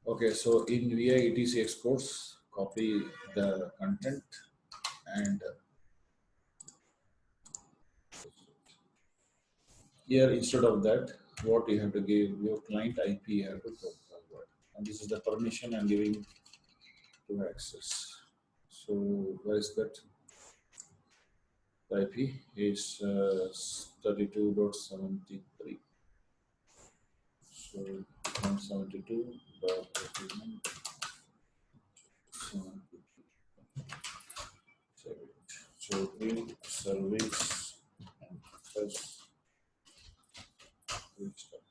Okay, so in via etc exports, copy the content and here instead of that, what you have to give your client IP you have to provide. And this is the permission I'm giving to access. So where is that? The IP is 32.73. So 172.71. So read service and first restart.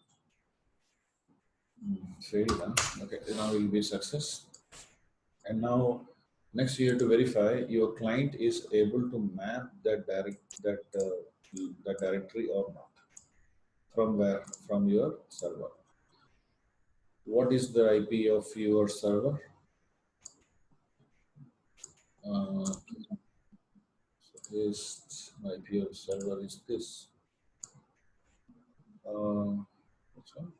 Failed. Huh? Okay, now will be success. And now next you have to verify your client is able to map that directory or not. From where? From your server. What is the IP of your server? Uh, is IP of server is this. Which one?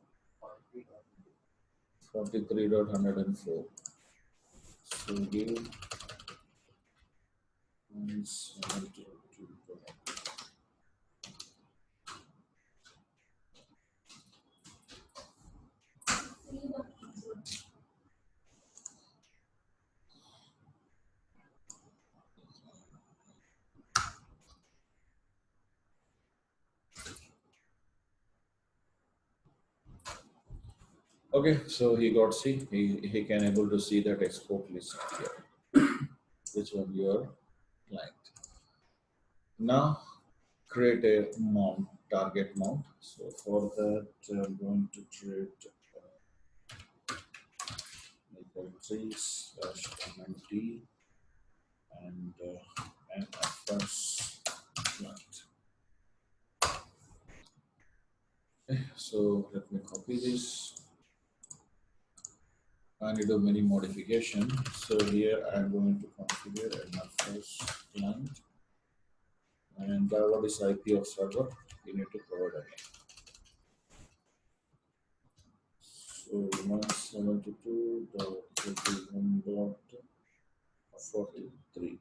43.104. So give 172. Okay, so he got C. He can able to see that export list here. Which one your client. Now create a mount, target mount. So for that, I'm going to create -3 / MNT and NFS client. Okay, so let me copy this. I need to do many modification. So here I'm going to configure NFS client. And what is IP of server? You need to provide again. So 172.31.43.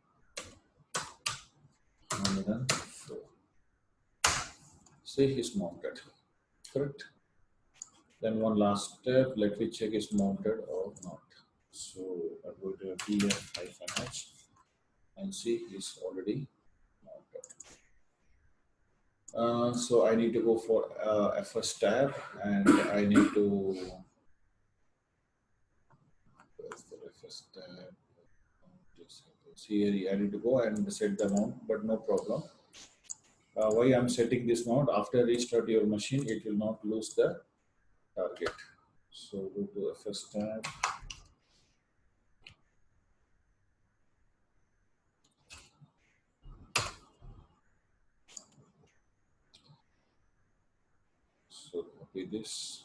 104. See, is mounted. Correct. Then one last step. Let me check is mounted or not. So I go to df-h and see is already mounted. So I need to go for FS tab and I need to. Where's the FS tab? Here I need to go and set the mount, but no problem. Why I'm setting this mount? After restart your machine, it will not lose the target. So go to FS tab. So copy this.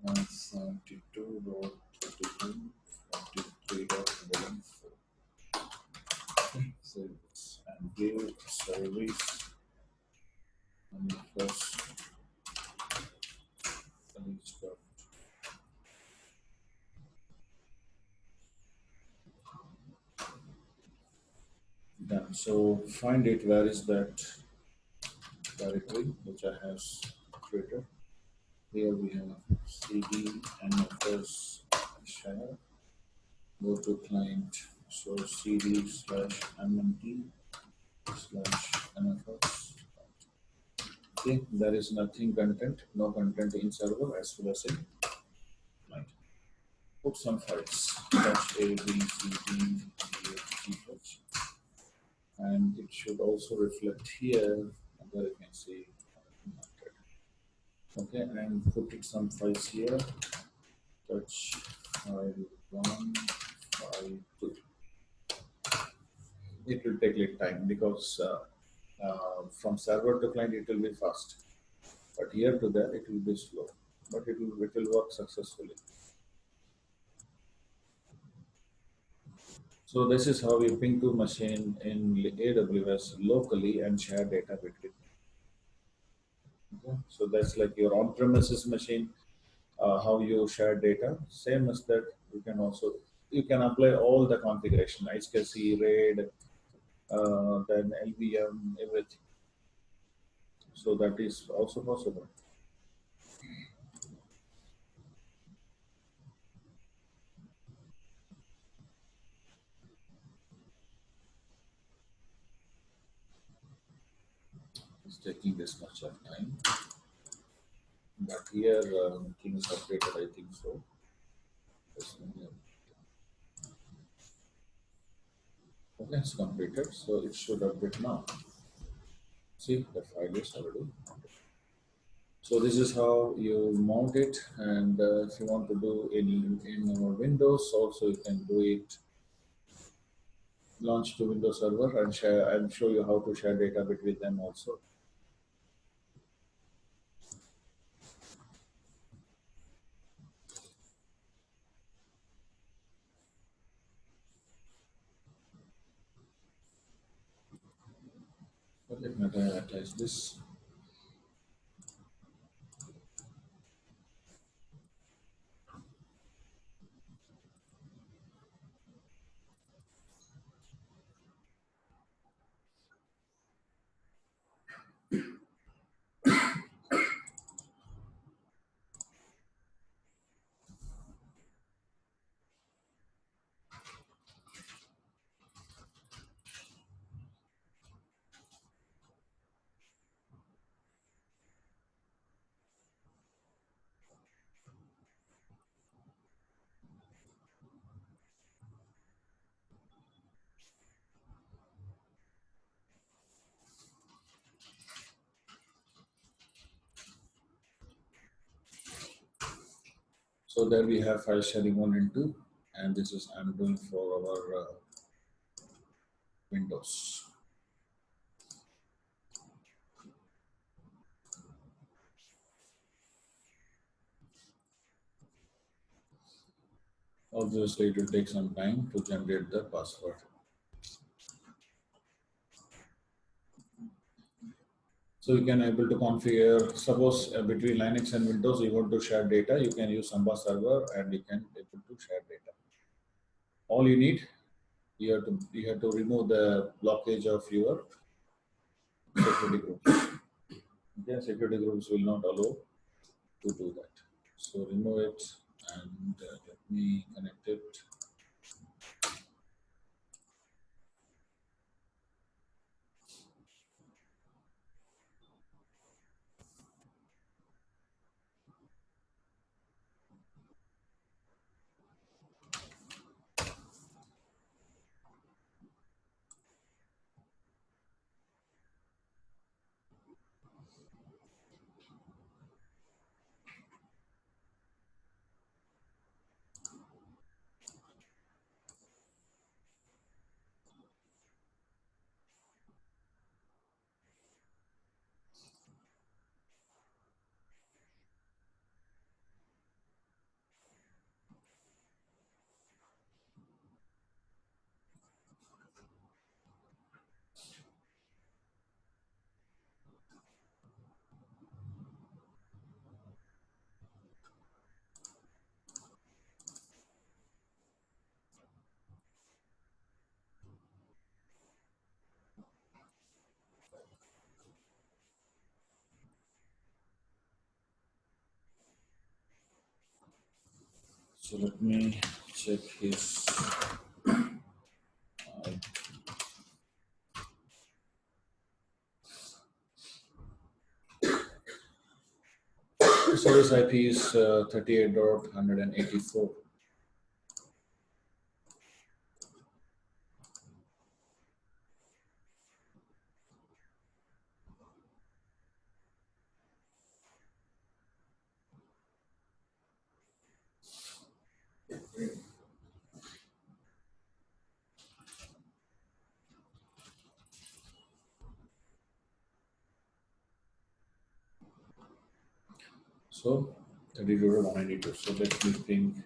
And 72.32.43.114. Service and give service and first restart. Done. So find it. Where is that directory which I have created? Here we have cd nfs share. Go to client. So cd/mnt/nfs. Okay, there is nothing content, no content in server as well as in client. Put some files. Dash a b c d e f g h, and it should also reflect here. There you can see. Okay, and put it some files here. Touch file 1, file 2. It will take little time because from server to client it will be fast, but here to there it will be slow, but it will work successfully. So this is how you ping to machine in AWS locally and share data between. Okay? So that's like your on-premises machine. How you share data, same as that. You can apply all the configuration, HKC, RAID, then LVM, everything. So that is also possible. It's taking this much of time, but here things updated. I think so. This one here. Okay, it's completed, so it should update now. See, the file is already. So this is how you mount it, and if you want to do any in our Windows, also you can do it. Launch to Windows Server and share and show you how to share data between them also. But let me attach this. So there we have file sharing 1 and 2, and this is I'm doing for our Windows. Obviously, it will take some time to generate the password. So you can able to configure. Suppose between Linux and Windows, you want to share data. You can use Samba server, and you can able to share data. All you need, you have to remove the blockage of your security groups. Okay, security groups will not allow to do that. So remove it, and let me connect it. So let me check his. Service IP is 38.184. So 32.192. So let me ping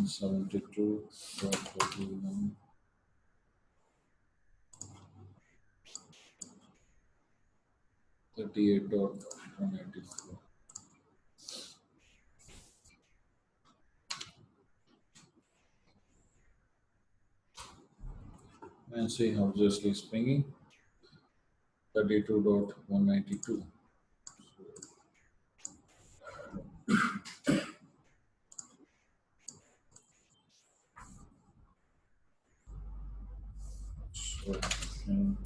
172.31, 38.184. And see how just is pinging 32.192. So, um,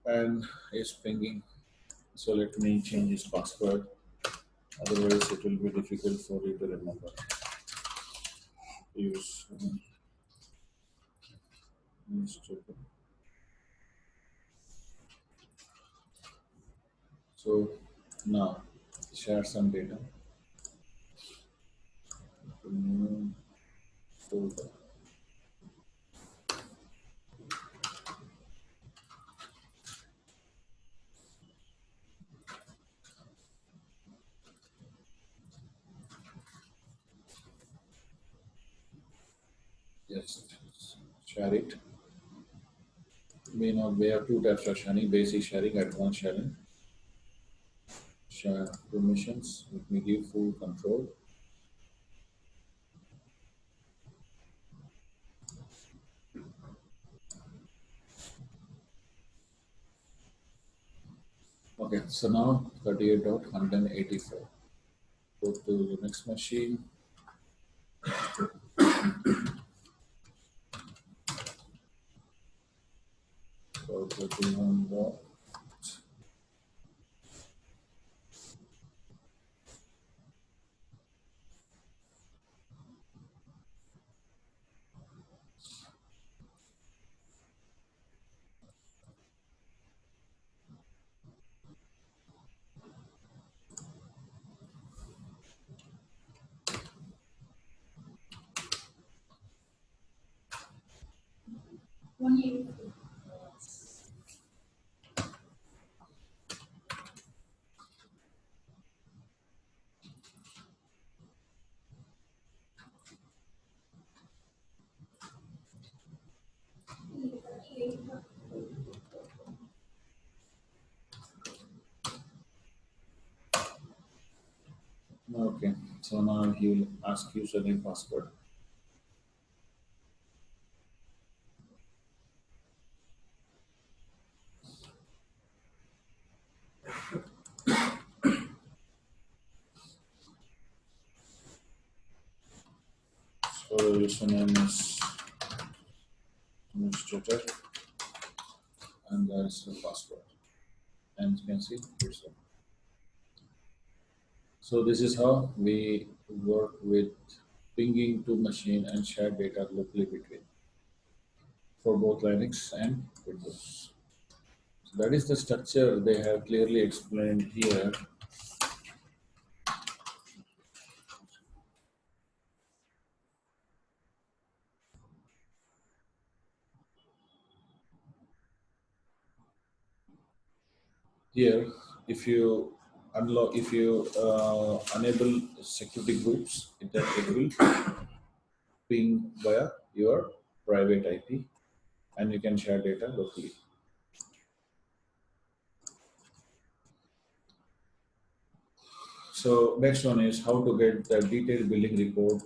and is pinging. So let me change his password. Otherwise, it will be difficult for you to remember. Use newspaper. So now share some data. New folder. Yes, share it. We have two types of sharing: basic sharing, advanced sharing. Share permissions. Let me give full control. Okay, so now 38.184. Go to the next machine. So 31. Okay, so now he will ask username password. So username is administrator and there is the password. And you can see it's a- So this is how we work with pinging to machine and share data locally between for both Linux and Windows. So that is the structure they have clearly explained here. Here, if you unlock, if you enable security groups, it will ping via your private IP, and you can share data locally. So next one is how to get the detailed billing report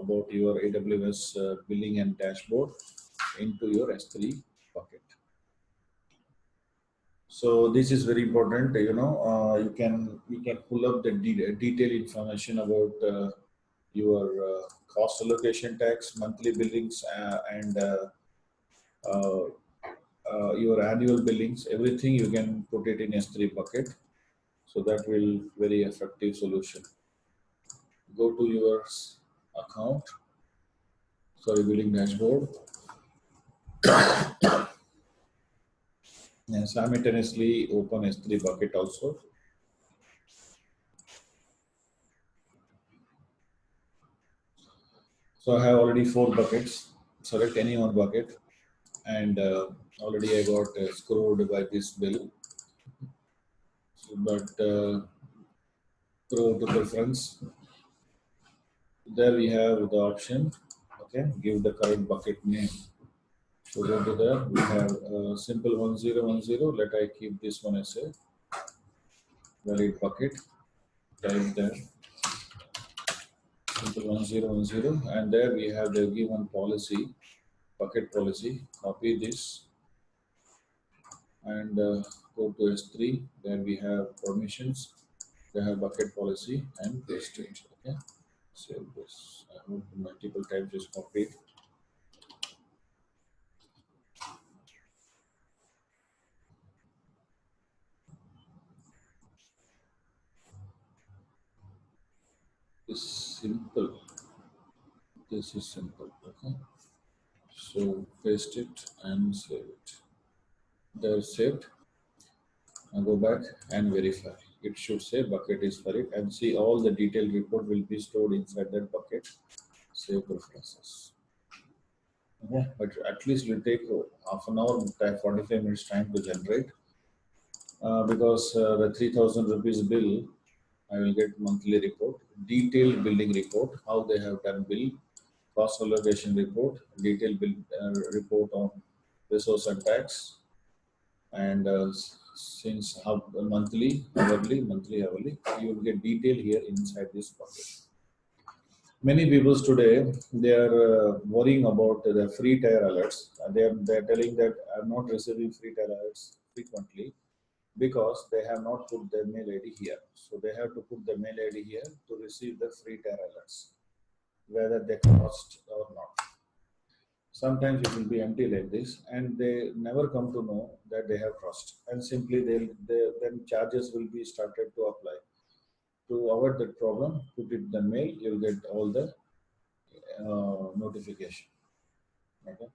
about your AWS billing and dashboard into your S3 bucket. So this is very important. You can pull up the detailed information about your cost allocation tax, monthly billings, and uh, your annual billings. Everything you can put it in S3 bucket. So that will very effective solution. Go to your account, sorry, billing dashboard, and simultaneously open S3 bucket also. So I have already four buckets. Select any one bucket, and already I got screwed by this bill. But go to preference. There we have the option. Okay, give the current bucket name. So go to there. We have simple 1010. Let I keep this one as a valid bucket. Type there simple 1010, and there we have the given policy, bucket policy. Copy this and go to S3. There we have permissions. They have bucket policy and paste it. Okay, save this. I hope multiple times is copied. This simple. This is simple. Okay, so paste it and save it. They're saved. Now go back and verify. It should say bucket is valid and see all the detailed report will be stored inside that bucket. Save preferences. Yeah, but at least it will take half an hour, 45 minutes time to generate. Because the 3,000 rupees bill, I will get monthly report, detailed billing report, how they have done bill, cost allocation report, detailed bill report on resource and tax, and since how monthly, hourly, you will get detail here inside this bucket. Many people today they are worrying about the free tire alerts. They are telling that I'm not receiving free tire alerts frequently because they have not put their mail ID here. So they have to put the mail ID here to receive the free tire alerts, whether they cost or not. Sometimes it will be empty like this, and they never come to know that they have crossed, and simply then charges will be started to apply. To avoid that problem, put it in the mail. You'll get all the notification. Okay.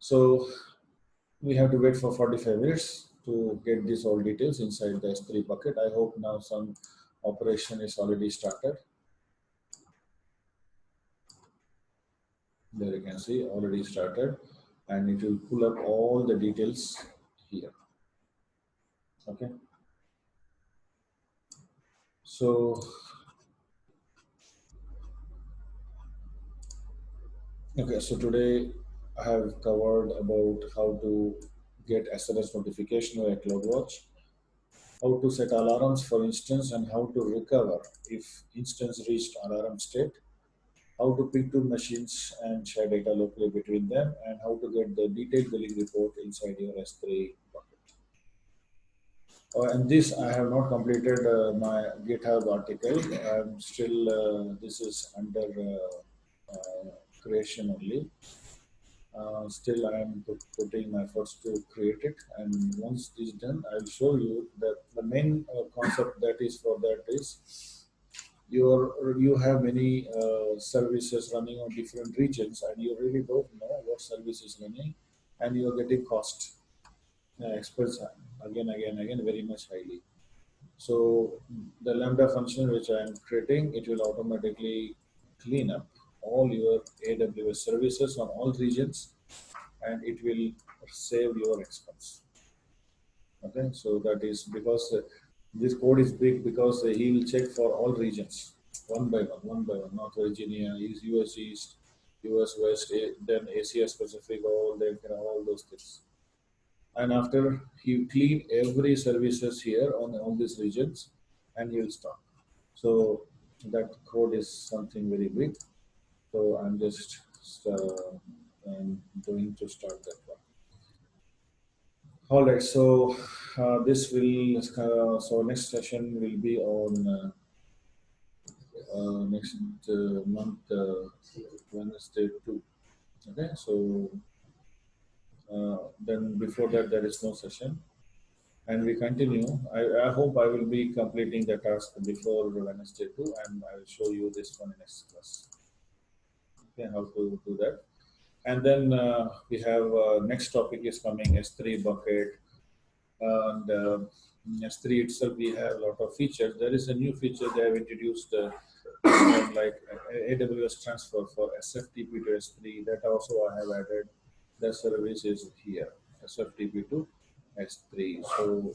So we have to wait for 45 minutes to get these all details inside the S3 bucket. I hope now some operation is already started. There you can see already started, and it will pull up all the details here. Okay. So okay, so today I have covered about how to get SMS notification via CloudWatch, how to set alarms for instance, and how to recover if instance reached alarm state, how to pick two machines and share data locally between them, and how to get the detailed billing report inside your S3 bucket. And this, I have not completed my GitHub article. I'm still, this is under creation only. Still, I am putting my efforts to create it. And once this is done, I'll show you that the main concept that is for that is you have many services running on different regions, and you really don't know what service is running, and you are getting cost expense again very much highly. So the lambda function which I am creating, it will automatically clean up all your AWS services on all regions, and it will save your expense. Okay, so that is because this code is big because he will check for all regions one by one. North Virginia, US East, US West, then Asia Pacific, all those things. And after he clean every services here on all these regions, and he will stop. So that code is something very big. So I'm just going to start that one. All right. So this will so next session will be on next month Wednesday too. Okay. So then before that there is no session, and we continue. I hope I will be completing the task before Wednesday too, and I will show you this one in next class. Okay, how to do that. And then we have next topic is coming S3 bucket, and S3 itself we have a lot of features. There is a new feature they have introduced, like AWS transfer for SFTP to S3. That also I have added. The service is here, SFTP to S3. So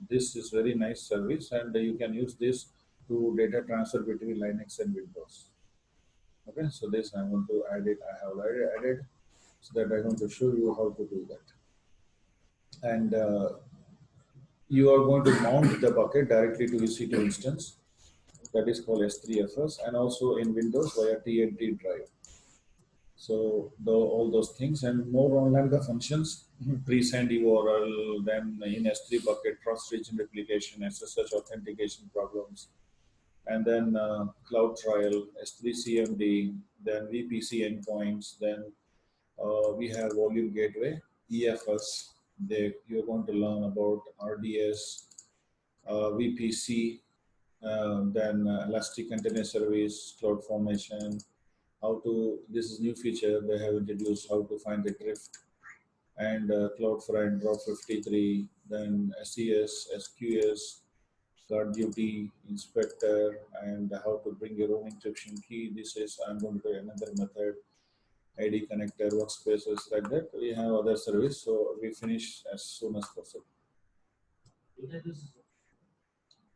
This is very nice service, and you can use this to data transfer between Linux and Windows. Okay, so this I'm going to add it. I have already added, so that I'm going to show you how to do that. And you are going to mount the bucket directly to EC2 instance. That is called S3FS, and also in Windows via TNT drive. So all those things and more on Lambda functions, pre-send URL, then in S3 bucket, cross-region replication, SSH authentication problems, and then cloud trial, S3 CMD, then VPC endpoints, then we have volume gateway, EFS. You're going to learn about RDS, VPC, then Elastic Container Service, cloud formation, how to, this is new feature they have introduced, how to find the drift, and CloudFront, Drop 53, then SES, SQS, guard duty, inspector, and how to bring your own encryption key. This is, I'm going to do another method, ID connector, workspaces, like that. We have other service, so we finish as soon as possible.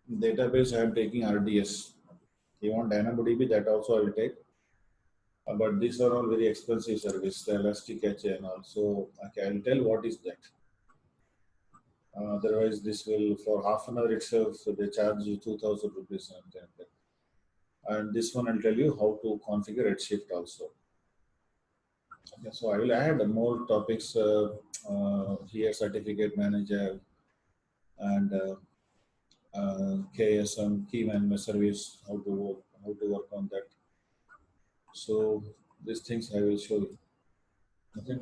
Database, I am taking RDS. You want DynamoDB, that also I will take. But these are all very expensive service, the Elastic Cache and also, okay, I'll tell what is that. Otherwise, this will, for half an hour itself, so they charge you 2,000 rupees and something like that. And this one I'll tell you how to configure Redshift also. Okay, so I will add more topics here, certificate manager and KSM, key management service, how to work on that. So these things I will show you. Okay.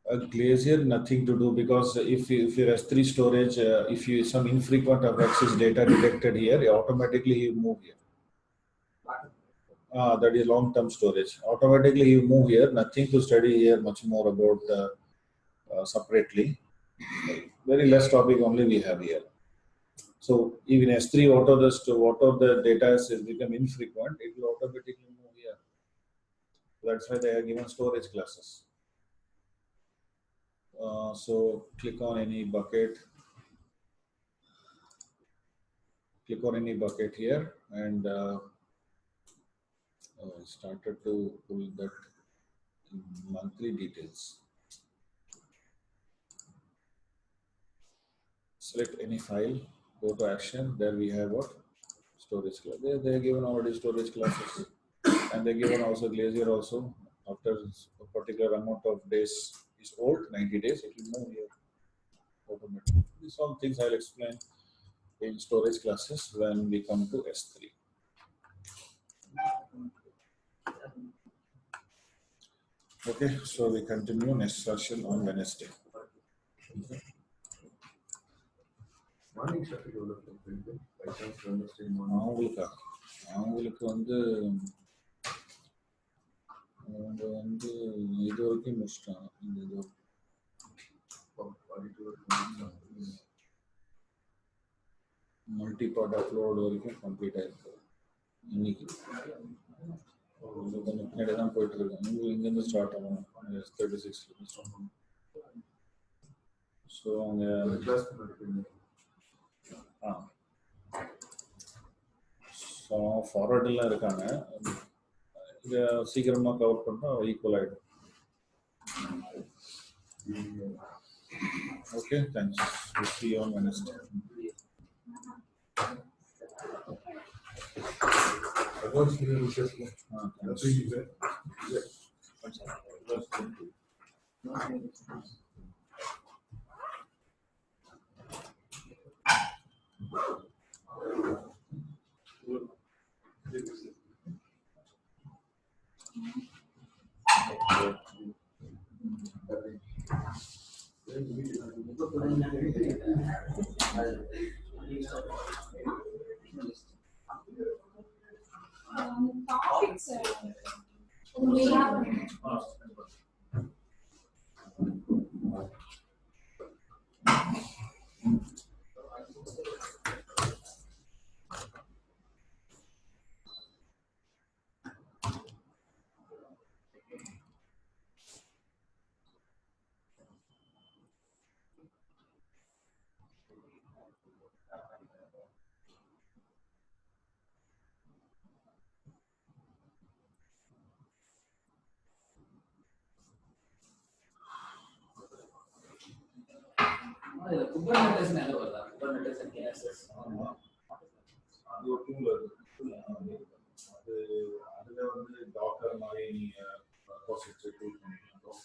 A glacier, nothing to do, because if your S3 storage, if you some infrequent of access data detected here, automatically you move here. That is long-term storage. Automatically you move here. Nothing to study here. Much more about separately. Very less topic only we have here. So even S3, whatever the data is become infrequent, it will automatically move here. That's why they are given storage classes. So click on any bucket. Click on any bucket here, and I started to pull that monthly details. Select any file, go to action. There we have what? Storage class. They are given already storage classes, and they are given also Glacier also. After a particular amount of days is old, 90 days, it will move here automatically. These all things I'll explain in storage classes when we come to S3. Okay, so we continue next session on Wednesday. Okay. அவங்களுக்கு வந்து அவங்க வந்து இது வரைக்கும் முடிச்சிட்டாங்க. இந்த இது multipart upload வரைக்கும் கம்ப்ளீட் ஆயிருக்கு இன்னைக்கு. கொஞ்சம் பின்னாடி தான் போயிட்டு இருக்கேன். இங்கேருந்து ஸ்டார்ட் ஆகணும் 36. ஸோ அவங்க ஸோ ஃபார்வர்டெல்லாம் இருக்காங்க. இதை சீக்கிரமாக கவர் பண்ணால் ஈக்குவல் ஆகிடும். Okay, thanks. We'll see you on Wednesday. Kubernetes மேல வருதா? Kubernetes and KSS. அது ஒரு டூல் இருக்கு. அது அதுல வந்து டாக்கர் மாதிரி நீங்க ப்ராசஸ் டூல் பண்ணிக்கலாம்.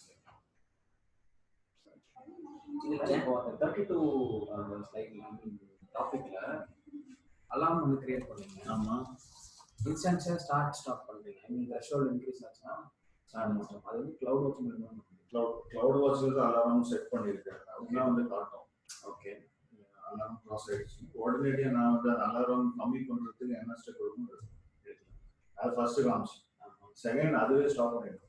இதுல இப்போ அந்த 32 ஸ்லைட் டாபிக்ல அலாம் வந்து கிரியேட் பண்ணீங்க. ஆமா. இன்ஸ்டன்ஸை ஸ்டாப் பண்ணுறீங்க. நீங்கள் த்ரெஷோல்ட் இன்க்ரீஸ் ஆச்சுன்னா ஸ்டார்ட் பண்ணுறோம். அது வந்து க்ளவுட் வாட்ச் மூலமாக க்ளவுட் வாட்சில் தான் அலாரம் செட் பண்ணியிருக்கேன். அதுதான் வந்து காட்டும். ஓகே, அலாரம் க்ராஸ் ஆகிடுச்சு. உடனடியாக நான் வந்து அந்த அலாரம் கம்மி பண்ணுறதுக்கு என்ன ஸ்டெப் எடுக்கணும் அது ஃபர்ஸ்ட்டு காமிச்சு. செகண்ட் அதுவே ஸ்டாப் பண்ணிடும்.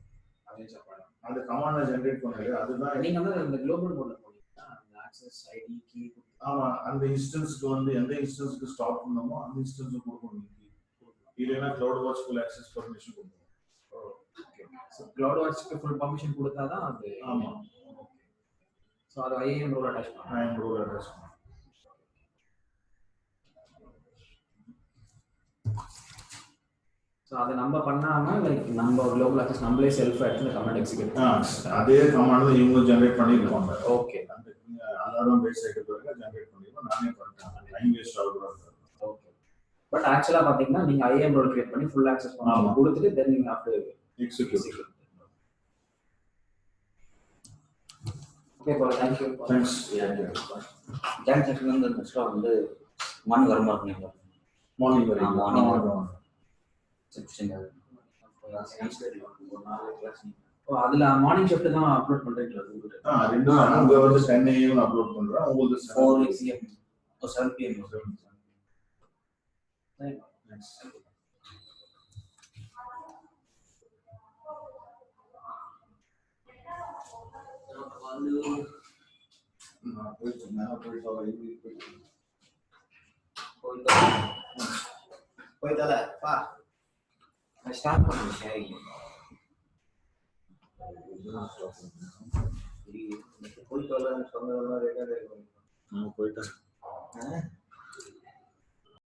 அதே ஸ்டாப் பண்ணலாம். அந்த கமாண்டை ஜென்ரேட் பண்ணிடு. அதுதான் நீங்கள் வந்து இந்த குளோபல் மோடில் போனீங்கன்னா அந்த ஆக்சஸ் ஐடி கீ. ஆமாம், அந்த இன்ஸ்டன்ஸுக்கு வந்து எந்த இன்ஸ்டன்ஸுக்கு ஸ்டாப் பண்ணணுமோ அந்த இன்ஸ்டன்ஸுக்கு கொடுக்கணும். இல்லைன்னா CloudWatch full access permission கொடுக்கணும். ஓகே, ஸோ க்ளவுட் வாட்ச்க்கு ஃபுல் பர்மிஷன் கொடுத்தா தான் அது. ஆமாம். ஸோ அது ஐஏஎம் ரோல் அட்டாச் பண்ணணும். ஐஏஎம் ரோல் அட்டாச் பண்ணணும். ஸோ அதை நம்ம பண்ணாமல் லைக் நம்ம குளோபல் ஆக்சஸ் நம்மளே செல்ஃப் எடுத்து கமெண்ட் எக்ஸிக்யூட் அதே கமாண்ட் தான் இவங்க ஜென்ரேட் பண்ணியிருப்பாங்க. ஓகே, அந்த அலாரம் பேஸ் ஆகிட்டு பிறகு ஜென்ரேட் பண்ணிடுவோம். நானே பண்ணுறேன். டைம் வேஸ்ட் ஆகுது. ஓகே, பட் ஆக்சுவலாக பார்த்தீங்கன்னா நீங்கள் ஐஏஎம் ரோல் கிரியேட் பண்ணி ஃபுல் ஆக்சஸ் பண்ணி கொடுத்துட்டு தென் நீங்கள் ஆஃப்டர் எக்ஸிக்யூட். ஓகே பால், தேங்க்யூ. தேங்க்ஸ். ஜாயின் செக்ஷன் வந்து நெக்ஸ்ட்டாக வந்து மார்னிங் வர மாதிரி இருக்கீங்களா? மார்னிங் வரைக்கும். மார்னிங் செக்ஷன் ஓ, அதில் மார்னிங் ஷிஃப்ட் தான் அப்லோட் பண்ணுறீங்களா? ரெண்டும் அங்கே வந்து 10 AM அப்லோட் பண்ணுறோம். உங்களுக்கு 4 PM 7 PM. போயிட்டால பா ஸ்டார்ட் பண்ண ஷேரிங் போயிட்டு வரல சொன்னதெல்லாம் ரெக்கார்ட் ஆகிடும். போயிட்டேன்.